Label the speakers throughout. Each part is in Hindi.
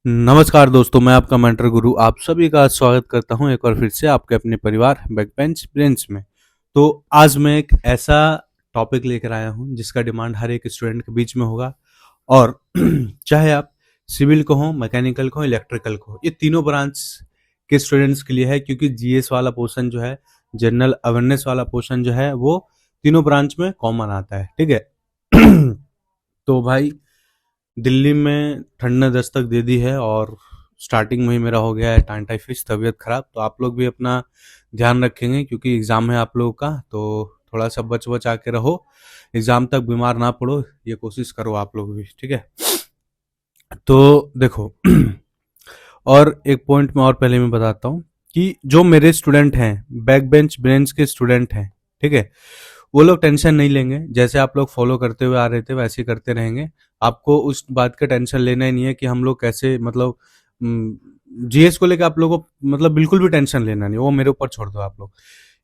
Speaker 1: नमस्कार दोस्तों, मैं आपका मेंटर गुरु आप सभी का स्वागत करता हूं एक बार फिर से आपके अपने परिवार बैक बेंच ब्रेंच में। तो आज मैं एक ऐसा टॉपिक लेकर आया हूं जिसका डिमांड हर एक स्टूडेंट के बीच में होगा। और चाहे आप सिविल को हो, मैकेनिकल को हो, इलेक्ट्रिकल को हो, ये तीनों ब्रांच के स्टूडेंट्स के लिए है, क्योंकि जीएस वाला पोर्शन जो है, जनरल अवेयरनेस वाला पोर्शन जो है, वो तीनों ब्रांच में कॉमन आता है। ठीक है। तो भाई, दिल्ली में ठंड ने दस्तक दे दी है और स्टार्टिंग में ही मेरा हो गया है टाइफाइड तबीयत खराब। तो आप लोग भी अपना ध्यान रखेंगे क्योंकि एग्जाम है आप लोगों का, तो थोड़ा सा बच बच आके रहो, एग्जाम तक बीमार ना पड़ो, ये कोशिश करो आप लोग भी। ठीक है। तो देखो और एक पॉइंट में और पहले मैं बताता हूँ कि जो मेरे स्टूडेंट हैं, बैक बेंच ब्रेंच के स्टूडेंट हैं, ठीक है, वो लोग टेंशन नहीं लेंगे। जैसे आप लोग फॉलो करते हुए आ रहे थे वैसे ही करते रहेंगे। आपको उस बात का टेंशन लेना ही नहीं है कि हम लोग कैसे, मतलब जीएस को लेकर आप लोगों को मतलब बिल्कुल भी टेंशन लेना नहीं, वो मेरे ऊपर छोड़ दो आप लोग।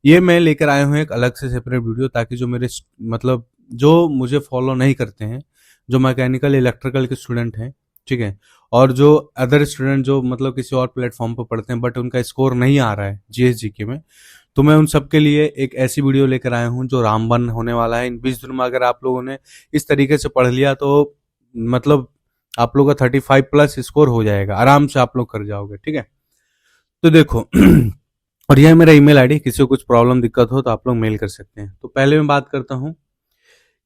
Speaker 1: ये मैं लेकर आए हूँ एक अलग से सेपरेट वीडियो, ताकि जो मेरे मतलब जो मुझे फॉलो नहीं करते हैं, जो मैकेनिकल इलेक्ट्रिकल के स्टूडेंट हैं, ठीक है, और जो अदर स्टूडेंट जो मतलब किसी और प्लेटफॉर्म पर पढ़ते हैं बट उनका स्कोर नहीं आ रहा है जीएस जीके में, तो मैं उन सबके लिए एक ऐसी वीडियो लेकर आया हूँ जो रामबन होने वाला है इन 20 दिनों में। अगर आप लोगों ने इस तरीके से पढ़ लिया तो मतलब आप लोग का 35+ स्कोर हो जाएगा, आराम से आप लोग कर जाओगे। ठीक है। तो देखो और यह है मेरा ईमेल आईडी, किसी को कुछ प्रॉब्लम दिक्कत हो तो आप लोग मेल कर सकते हैं। तो पहले मैं बात करता हूँ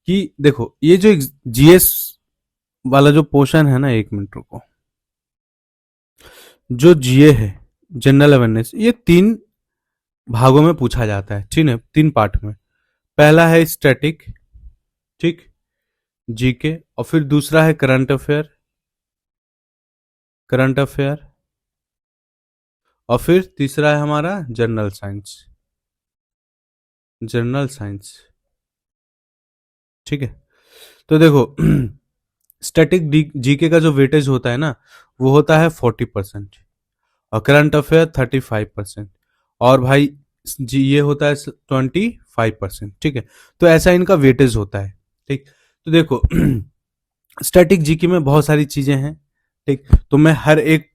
Speaker 1: कि देखो, ये जो जीएस वाला जो पोर्शन है ना, 1 मिनट रुको, जो जीए है, जनरल अवेयरनेस, ये 3 भागों में पूछा जाता है, ठीक है, 3 पार्ट में। पहला है स्टैटिक, ठीक, जीके, और फिर दूसरा है करंट अफेयर, और फिर तीसरा है हमारा जनरल साइंस। ठीक है। तो देखो स्टैटिक जीके का जो वेटेज होता है ना, वो होता है 40%, और करंट अफेयर 35%, और भाई जी ये होता है 25%। ठीक है। तो ऐसा इनका वेटेज होता है। ठीक। तो देखो स्टैटिक जीके में बहुत सारी चीजें हैं। ठीक। तो मैं हर एक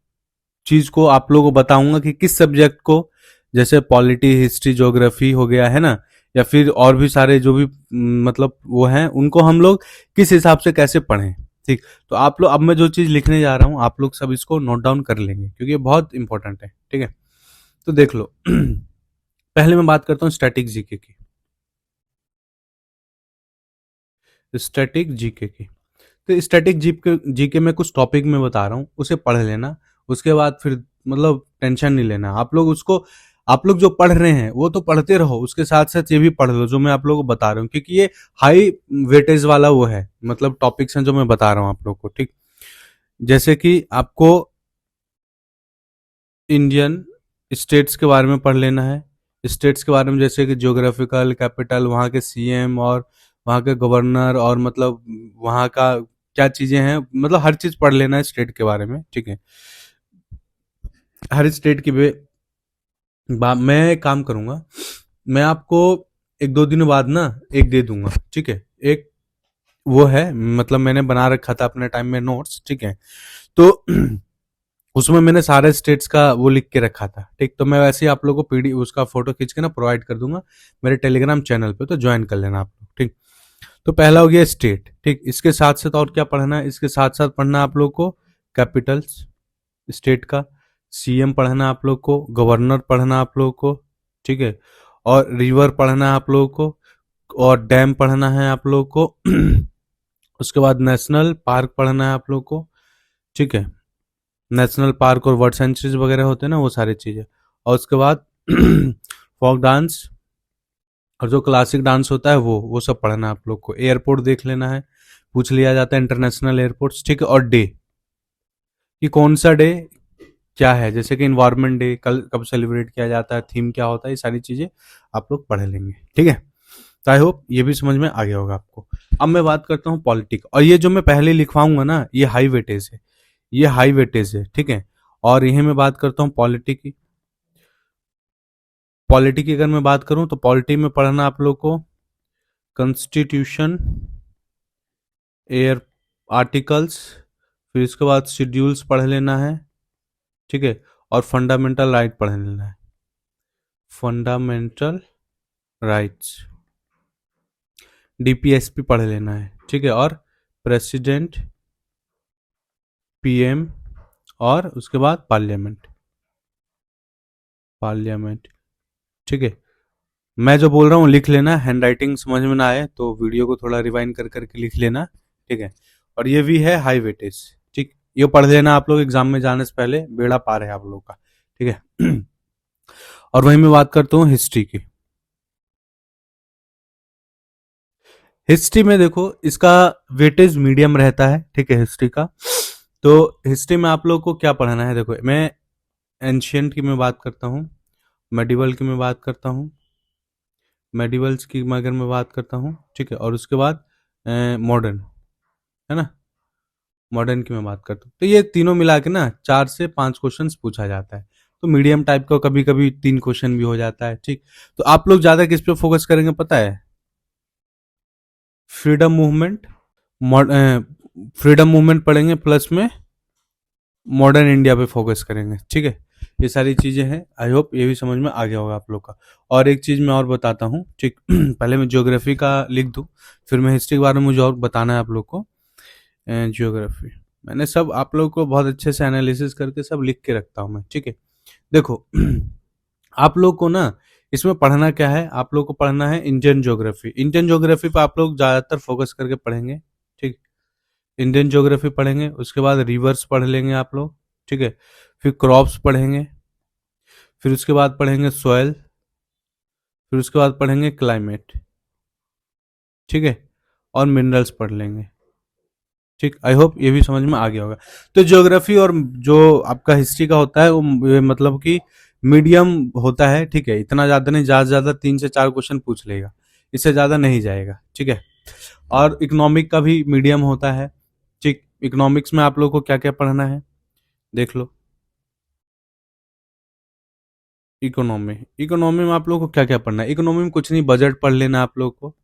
Speaker 1: चीज को आप लोगों को बताऊंगा कि किस सब्जेक्ट को, जैसे पॉलिटी, हिस्ट्री, ज्योग्राफी हो गया है ना, या फिर और भी सारे जो भी मतलब वो हैं, उनको हम लोग किस हिसाब से कैसे पढ़ें। ठीक। तो आप लोग, अब मैं जो चीज लिखने जा रहा हूं आप लोग सब इसको नोट डाउन कर लेंगे क्योंकि ये बहुत इंपॉर्टेंट है। ठीक है। तो देख लो पहले मैं बात करता हूँ स्टैटिक जीके की। स्टैटिक जीके की, तो स्टैटिक जीके जीके में कुछ टॉपिक में बता रहा हूँ, उसे पढ़ लेना। उसके बाद फिर मतलब टेंशन नहीं लेना आप लोग उसको। आप लोग जो पढ़ रहे हैं वो तो पढ़ते रहो, उसके साथ साथ ये भी पढ़ लो जो मैं आप लोगों को बता रहा हूँ, क्योंकि ये हाई वेटेज वाला वो है, मतलब टॉपिक्स हैं जो मैं बता रहा हूँ आप लोग को। ठीक। जैसे कि आपको इंडियन स्टेट्स के बारे में पढ़ लेना है। स्टेट्स के बारे में जैसे कि ज्योग्राफिकल कैपिटल, वहाँ के सीएम और वहाँ के गवर्नर, और मतलब वहाँ का क्या चीजें हैं, मतलब हर चीज पढ़ लेना है स्टेट के बारे में। ठीक है। हर स्टेट की मैं एक काम करूंगा, मैं आपको 1-2 दिनों बाद ना एक दे दूंगा। ठीक है। एक वो है, मतलब मैंने बना रखा था अपने टाइम में नोट्स। ठीक है। तो उसमें मैंने सारे स्टेट्स का वो लिख के रखा था। ठीक। तो मैं वैसे ही आप लोगों को पीडी उसका फोटो खींच के ना प्रोवाइड कर दूंगा मेरे टेलीग्राम चैनल पे, तो ज्वाइन कर लेना आप लोग। ठीक। तो पहला हो गया स्टेट। ठीक। इसके साथ साथ और क्या पढ़ना है, इसके साथ साथ पढ़ना आप लोग को कैपिटल्स स्टेट का, सीएम पढ़ना आप लोग को, गवर्नर पढ़ना आप लोग को। ठीक है। और रिवर पढ़ना है आप लोग को, और डैम पढ़ना है आप लोग को उसके बाद नेशनल पार्क पढ़ना है आप लोग को। ठीक है। नेशनल पार्क और वर्ल्ड सेंचुरीज वगैरह होते हैं ना, वो सारी चीजें। और उसके बाद फोक डांस और जो क्लासिक डांस होता है वो सब पढ़ना है आप लोग को। एयरपोर्ट देख लेना है, पूछ लिया जाता है इंटरनेशनल एयरपोर्ट्स। ठीक है। और डे, कि कौन सा डे क्या है, जैसे कि इन्वायरमेंट डे कल कब सेलिब्रेट किया जाता है, थीम क्या होता है, ये सारी चीजें आप लोग पढ़ लेंगे। ठीक है। तो आई होप ये भी समझ में आ गया होगा आपको। अब मैं बात करता हूँ पॉलिटिक, और ये जो मैं पहले लिखवाऊंगा ना, ये हाई वेटेज है, ये हाई वेटेज है। ठीक है। और यही मैं बात करता हूँ पॉलिटी की। पॉलिटी की अगर मैं बात करूं तो पॉलिटी में पढ़ना आप लोग को कॉन्स्टिट्यूशन, एयर आर्टिकल्स, फिर इसके बाद शेड्यूल्स पढ़ लेना है, ठीक है, और फंडामेंटल राइट पढ़ लेना है, फंडामेंटल राइट्स, डीपीएसपी पढ़ लेना है, ठीक है, और प्रेसिडेंट, पीएम, और उसके बाद पार्लियामेंट, पार्लियामेंट, ठीक है। मैं जो बोल रहा हूँ लिख लेना, हैंड राइटिंग समझ में ना आए तो वीडियो को थोड़ा रिवाइंड कर करके लिख लेना, ठीक है। और ये भी है हाई वेटेज, ठीक, ये पढ़ लेना आप लोग एग्जाम में जाने से पहले, बेड़ा पार है आप लोग का, ठीक है। और वहीं मैं बात करता हूँ हिस्ट्री की। हिस्ट्री में देखो इसका वेटेज मीडियम रहता है, ठीक है, हिस्ट्री का। तो हिस्ट्री में आप लोग को क्या पढ़ना है, देखो मैं एंशियंट की मैं बात करता हूँ, मेडिवल की मैं बात करता हूँ, मेडिवल्स की अगर मैं बात करता हूँ, ठीक है, और उसके बाद मॉडर्न, है ना, मॉडर्न की मैं बात करता हूँ। तो ये तीनों मिला के ना 4 से 5 क्वेश्चन पूछा जाता है। तो मीडियम टाइप का कभी कभी 3 क्वेश्चन भी हो जाता है, ठीक। तो आप लोग ज्यादा किस पे फोकस करेंगे पता है? फ्रीडम मूवमेंट, फ्रीडम मूवमेंट पढ़ेंगे, प्लस में मॉडर्न इंडिया पे फोकस करेंगे, ठीक है। ये सारी चीजें हैं, आई होप ये भी समझ में आ गया होगा आप लोग का। और एक चीज मैं और बताता हूँ, ठीक। पहले मैं ज्योग्राफी का लिख दूँ, फिर मैं हिस्ट्री के बारे में मुझे और बताना है आप लोग को। ज्योग्राफी मैंने सब आप लोग को बहुत अच्छे से एनालिसिस करके सब लिख के रखता हूँ मैं, ठीक है। देखो आप लोग को ना इसमें पढ़ना क्या है, आप लोग को पढ़ना है इंडियन ज्योग्राफी। इंडियन ज्योग्राफी पे आप लोग ज्यादातर फोकस करके पढ़ेंगे, ठीक। इंडियन ज्योग्राफी पढ़ेंगे, उसके बाद रिवर्स पढ़ लेंगे आप लोग, ठीक है। फिर क्रॉप्स पढ़ेंगे, फिर उसके बाद पढ़ेंगे सॉयल, फिर उसके बाद पढ़ेंगे क्लाइमेट, ठीक है, और मिनरल्स पढ़ लेंगे, ठीक। आई होप ये भी समझ में आ गया होगा। तो ज्योग्राफी और जो आपका हिस्ट्री का होता है वो मतलब कि मीडियम होता है, ठीक है, इतना ज्यादा नहीं, ज्यादा से ज्यादा 3 से 4 क्वेश्चन पूछ लेगा, इससे ज्यादा नहीं जाएगा, ठीक है। और इकोनॉमिक का भी मीडियम होता है, ठीक। इकोनॉमिक्स में आप लोग को क्या क्या पढ़ना है देख लो। इकोनॉमी, इकोनॉमी में आप लोग को क्या क्या पढ़ना है? इकोनॉमी में कुछ नहीं, बजट पढ़ लेना आप लोग को,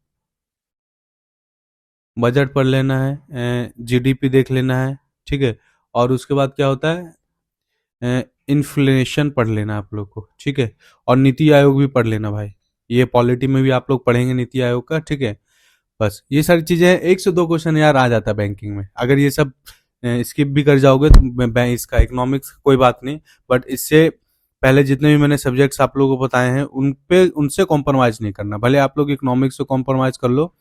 Speaker 1: बजट पढ़ लेना है, जीडीपी देख लेना है, ठीक है। और उसके बाद क्या होता है, इन्फ्लेशन पढ़ लेना आप लोग को, ठीक है। और नीति आयोग भी पढ़ लेना भाई, ये पॉलिटी में भी आप लोग पढ़ेंगे नीति आयोग का, ठीक है। बस ये सारी चीजें हैं, 1 से 2 क्वेश्चन यार आ जाता है बैंकिंग में, अगर ये सब स्किप भी कर जाओगे तो इसका इकोनॉमिक्स कोई बात नहीं, बट इससे पहले जितने भी मैंने सब्जेक्ट्स आप लोगों को बताए हैं उन पे उनसे कॉम्प्रोमाइज नहीं करना, भले आप लोग इकोनॉमिक्स से कॉम्प्रोमाइज कर लो,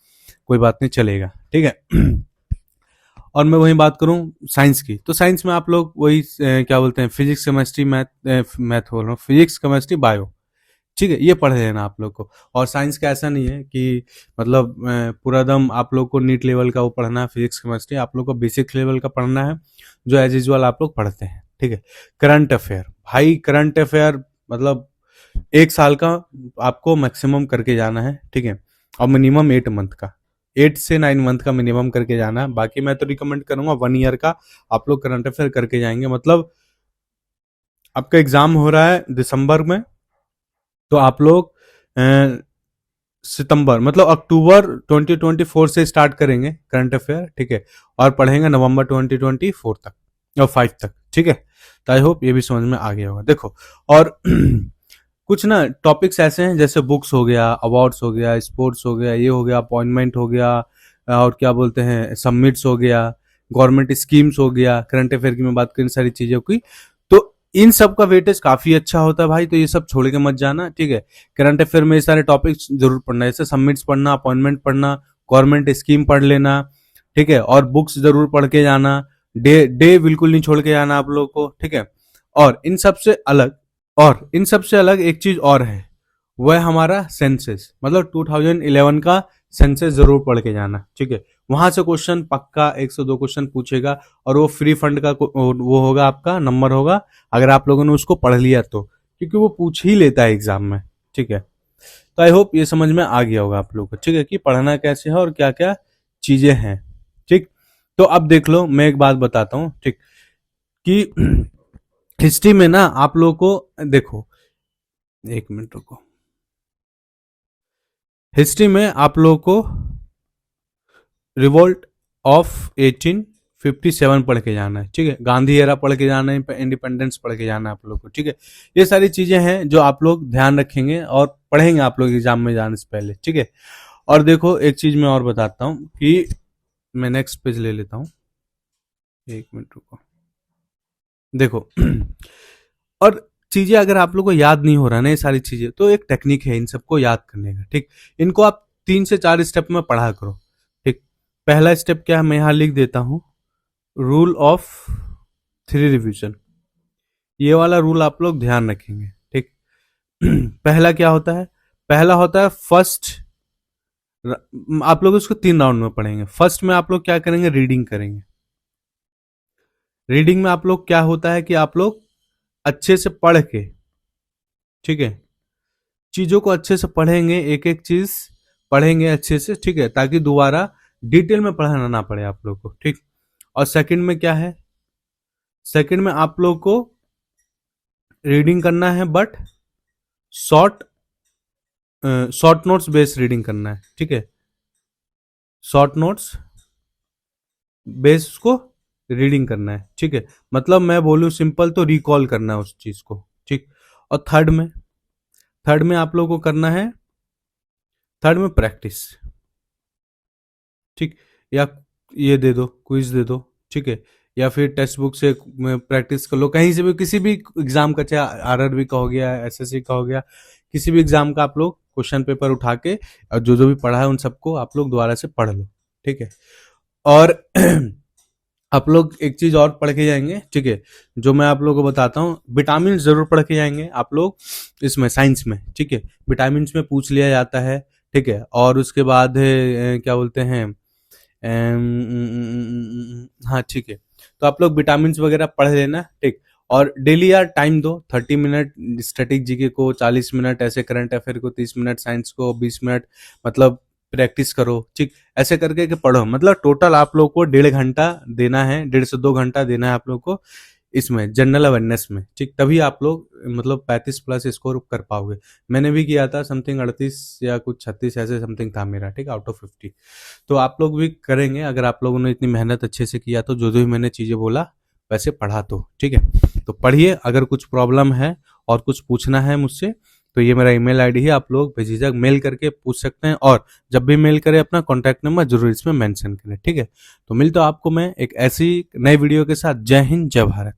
Speaker 1: कोई बात नहीं, चलेगा, ठीक है। और मैं वही बात करूं साइंस की, तो साइंस में आप लोग वही क्या बोलते हैं, फिजिक्स केमिस्ट्री मैथ, मैथ बोल रहा हूँ, फिजिक्स केमिस्ट्री बायो, ठीक है, ये पढ़ लेना आप लोग को। और साइंस का ऐसा नहीं है कि मतलब पूरा दम आप लोग को नीट लेवल का वो पढ़ना है, फिजिक्स केमिस्ट्री आप लोग को बेसिक लेवल का पढ़ना है, जो एज यूजल आप लोग पढ़ते हैं, ठीक है। करंट अफेयर भाई, करंट अफेयर मतलब 1 साल का आपको मैक्सिमम करके जाना है, ठीक है। और मिनिमम 8 मंथ का, 8 से 9 मंथ का मिनिमम करके जाना है। बाकी मैं तो रिकमेंड करूंगा 1 ईयर का आप लोग करंट अफेयर करके जाएंगे, मतलब आपका एग्जाम हो रहा है दिसंबर में, तो आप लोग सितंबर मतलब अक्टूबर 2024 से स्टार्ट करेंगे करंट अफेयर, ठीक है, और पढ़ेंगे नवंबर 2024 तक और 5 तक, ठीक है। तो आई होप ये भी समझ में आ गया होगा। देखो और कुछ ना टॉपिक्स ऐसे हैं जैसे बुक्स हो गया, अवार्ड्स हो गया, स्पोर्ट्स हो गया, ये हो गया, अपॉइंटमेंट हो गया, और क्या बोलते हैं सबमिट्स हो गया, गवर्नमेंट स्कीम्स हो गया, करंट अफेयर की मैं बात करें सारी चीजों की, तो इन सब का वेटेज काफी अच्छा होता है भाई, तो ये सब छोड़ के मत जाना, ठीक है। करंट अफेयर में ये सारे टॉपिक्स जरूर पढ़ना, जैसे सबमिट्स पढ़ना, अपॉइंटमेंट पढ़ना, गवर्नमेंट स्कीम पढ़ लेना, ठीक है, और बुक्स जरूर पढ़ के जाना, डे डे बिल्कुल नहीं छोड़ के जाना आप लोग को, ठीक है। और इन सबसे अलग, और इन सबसे अलग एक चीज और है, वह है हमारा सेंसस, मतलब 2011 का सेंसस जरूर पढ़ के जाना, ठीक है। वहां से क्वेश्चन पक्का 1 से 2 क्वेश्चन पूछेगा, और वो फ्री फंड का वो होगा, आपका नंबर होगा, अगर आप लोगों ने उसको पढ़ लिया तो, क्योंकि वो पूछ ही लेता है एग्जाम में, ठीक है। तो आई होप ये समझ में आ गया होगा आप लोग को, ठीक है, कि पढ़ना कैसे है और क्या क्या चीजें हैं, ठीक। तो अब देख लो, मैं एक बात बताता हूँ, ठीक, कि हिस्ट्री में ना आप लोगों को देखो, 1 मिनट रुको, हिस्ट्री में आप लोगों को रिवोल्ट ऑफ 57 पढ़ के जाना है, ठीक है। गांधी एरा पढ़ के जाना है, इंडिपेंडेंस पढ़ के जाना है आप लोग को, ठीक है। ये सारी चीजें हैं जो आप लोग ध्यान रखेंगे और पढ़ेंगे आप लोग एग्जाम में जाने से पहले, ठीक है। और देखो एक चीज मैं और बताता हूँ कि मैं नेक्स्ट पेज ले लेता हूँ, एक मिनट रुको। देखो और चीजें अगर आप लोग को याद नहीं हो रहा ना ये सारी चीजें, तो एक टेक्निक है इन सबको याद करने का, ठीक। इनको आप 3 से 4 स्टेप में पढ़ा करो, ठीक। पहला स्टेप क्या है मैं यहां लिख देता हूं, रूल ऑफ 3 रिवीजन। ये वाला रूल आप लोग ध्यान रखेंगे, ठीक। पहला क्या होता है, पहला होता है फर्स्ट, आप लोग इसको 3 राउंड में पढ़ेंगे। फर्स्ट में आप लोग क्या करेंगे, रीडिंग करेंगे। रीडिंग में आप लोग क्या होता है कि आप लोग अच्छे से पढ़ के, ठीक है, चीजों को अच्छे से पढ़ेंगे, एक एक चीज पढ़ेंगे अच्छे से, ठीक है, ताकि दोबारा डिटेल में पढ़ाना ना पड़े आप लोग को, ठीक। और सेकंड में क्या है, सेकंड में आप लोग को रीडिंग करना है but short short notes based reading करना है, ठीक है। शॉर्ट नोट्स बेस्ड को रीडिंग करना है, ठीक है। मतलब मैं बोलूं सिंपल तो रिकॉल करना है उस चीज को, ठीक। और थर्ड में आप लोगों को करना है, थर्ड में प्रैक्टिस, ठीक। या ये दे दो, क्विज दे दो, ठीक है, या फिर टेक्स्ट बुक से प्रैक्टिस कर लो, कहीं से भी, किसी भी एग्जाम का, चाहे आरआरबी का हो गया, एसएससी का हो गया, किसी भी एग्जाम का आप लोग क्वेश्चन पेपर उठा के और जो जो भी पढ़ा है उन सबको आप लोग दोबारा से पढ़ लो, ठीक है। और आप लोग एक चीज और पढ़ के जाएंगे, ठीक है, जो मैं आप लोगों को बताता हूँ, विटामिन जरूर पढ़ के जाएंगे आप लोग इसमें, साइंस में, ठीक है। विटामिन में पूछ लिया जाता है, ठीक है। और उसके बाद क्या बोलते हैं, हाँ ठीक है, तो आप लोग विटामिन वगैरह पढ़ लेना, ठीक। और डेली यार टाइम दो, 30 मिनट स्टैटिक जीके को, 40 मिनट ऐसे करंट अफेयर को, 30 मिनट साइंस को, 20 मिनट मतलब प्रैक्टिस करो, ठीक। ऐसे करके के पढ़ो, मतलब टोटल आप लोग को 1.5 घंटा देना है, 1.5 से 2 घंटा देना है आप लोग को इसमें जनरल अवेयरनेस में, ठीक। तभी आप लोग मतलब 35+ स्कोर कर पाओगे। मैंने भी किया था समथिंग 38 या कुछ 36 ऐसे समथिंग था मेरा, ठीक, आउट ऑफ 50। तो आप लोग भी करेंगे अगर आप लोगों ने इतनी मेहनत अच्छे से किया तो, जो जो भी मैंने चीजें बोला वैसे पढ़ा तो, ठीक है। तो पढ़िए, अगर कुछ प्रॉब्लम है और कुछ पूछना है मुझसे तो ये मेरा ईमेल आईडी है, आप लोग बेझिझक मेल करके पूछ सकते हैं। और जब भी मेल करें अपना कॉन्टैक्ट नंबर जरूर इसमें मेंशन करें, ठीक है। तो मिलता हूं आपको मैं एक ऐसी नई वीडियो के साथ। जय हिंद, जय भारत।